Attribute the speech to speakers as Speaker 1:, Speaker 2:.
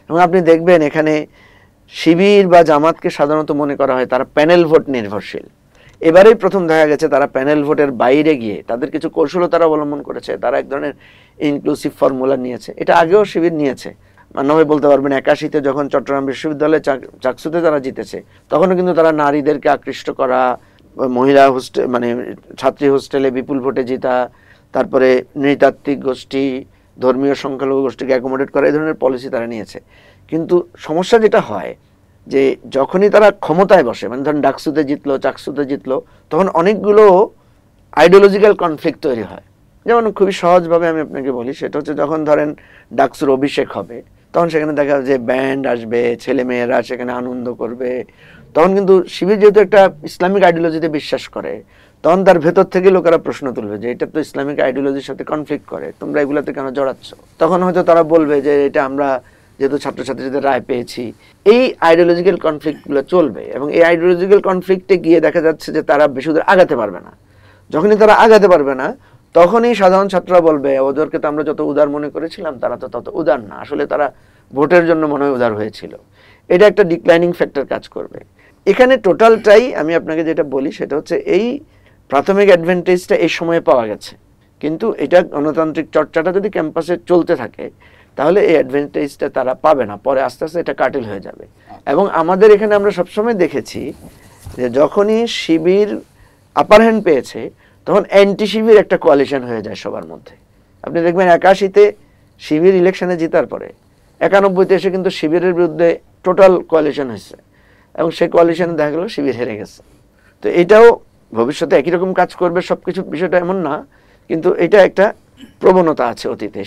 Speaker 1: এবং আপনি দেখবেন এখানে শিবির বা জামাতকে সাধারণত মনে করা হয় তারা প্যানেল ভোট নির্ভরশীল। এবারেই প্রথম দেখা গেছে তারা প্যানেল ভোটের বাইরে গিয়ে তাদের কিছু কৌশলতা অবলম্বন করেছে, তারা এক ধরনের ইনক্লুসিভ ফর্মুলা নিয়েছে। এটা আগেও শিবির নিয়েছে, মান্না বলতে পারবেন 81-তে যখন চট্টগ্রাম বিশ্ববিদ্যালয়ে চাকসুতে তারা জিতেছে, তখনও কিন্তু তারা নারীদেরকে আকৃষ্ট করা, মহিলা হোস্টেল মানে ছাত্রী হোস্টেলে বিপুল ভোটে জিতা, তারপরে নৃতাত্ত্বিক গোষ্ঠী, ধর্মীয় সংখ্যালঘু গোষ্ঠীকে অ্যাকোমোডেট করা, এই ধরনের পলিসি তারা নিয়েছে। কিন্তু সমস্যা যেটা হয় যে যখনই তারা ক্ষমতায় বসে, মানে ধরেন ডাকসুতে জিতলো, চাকসুতে জিতলো, তখন অনেকগুলো আইডিওলজিক্যাল কনফ্লিক্ট তৈরি হয়। যেমন খুবই সহজভাবে আমি আপনাকে বলি, সেটা হচ্ছে যখন ধরেন ডাকসুর অভিষেক হবে, তখন সেখানে দেখা যায় যে ব্যান্ড আসবে, ছেলে মেয়েরা সেখানে আনন্দ করবে। তখন কিন্তু শিবির যেহেতু একটা ইসলামিক আইডিওলজিতে বিশ্বাস করে, তখন তার ভেতর থেকে লোকেরা প্রশ্ন তুলবে যে এটা তো ইসলামিক আইডিওলজির সাথে কনফ্লিক্ট করে, তোমরা এগুলাতে কেন জড়াচ্ছ? তখন হয়তো তারা বলবে যে এটা আমরা যেহেতু ছাত্রছাত্রীদের রায় পেয়েছি। এই আইডিওলজিক্যাল কনফ্লিক্টগুলো চলবে, এবং এই আইডিওলজিক্যাল কনফ্লিক্টে গিয়ে দেখা যাচ্ছে যে তারা বেশি দূর আগাতে পারবে না। যখনই তারা আগাতে পারবে না, তখনই সাধারণ ছাত্ররা বলবে ওদেরকে তো আমরা যত উদার মনে করেছিলাম, তারা তো তত উদার না, আসলে তারা ভোটের জন্য মনে হয় উদার হয়েছিল। এটা একটা ডিক্লাইনিং ফ্যাক্টর কাজ করবে এখানে। টোটালটাই আমি আপনাকে যেটা বলি সেটা হচ্ছে এই প্রাথমিক অ্যাডভান্টেজটা এই সময়ে পাওয়া গেছে, কিন্তু এটা গণতান্ত্রিক চর্চাটা যদি ক্যাম্পাসে চলতে থাকে তাহলে এই অ্যাডভান্টেজটা তারা পাবে না, পরে আস্তে আস্তে এটা কাটিল হয়ে যাবে। এবং আমাদের এখানে আমরা সবসময় দেখেছি যে যখনই শিবির আপার হ্যান্ড পেয়েছে, তখন অ্যান্টি শিবির একটা কোয়ালিশন হয়ে যায় সবার মধ্যে। আপনি দেখবেন 81-তে শিবির ইলেকশনে জেতার পরে 91-তে এসে কিন্তু শিবিরের বিরুদ্ধে টোটাল কোয়ালিশন হয়েছে, এবং সেই কোয়ালিশনে দেখা গেল শিবির হেরে গেছে। তো এটাও ভবিষ্যতে একই রকম কাজ করবে, সবকিছু বিষয়টা এমন না, কিন্তু এটা একটা প্রবণতা আছে অতীতে।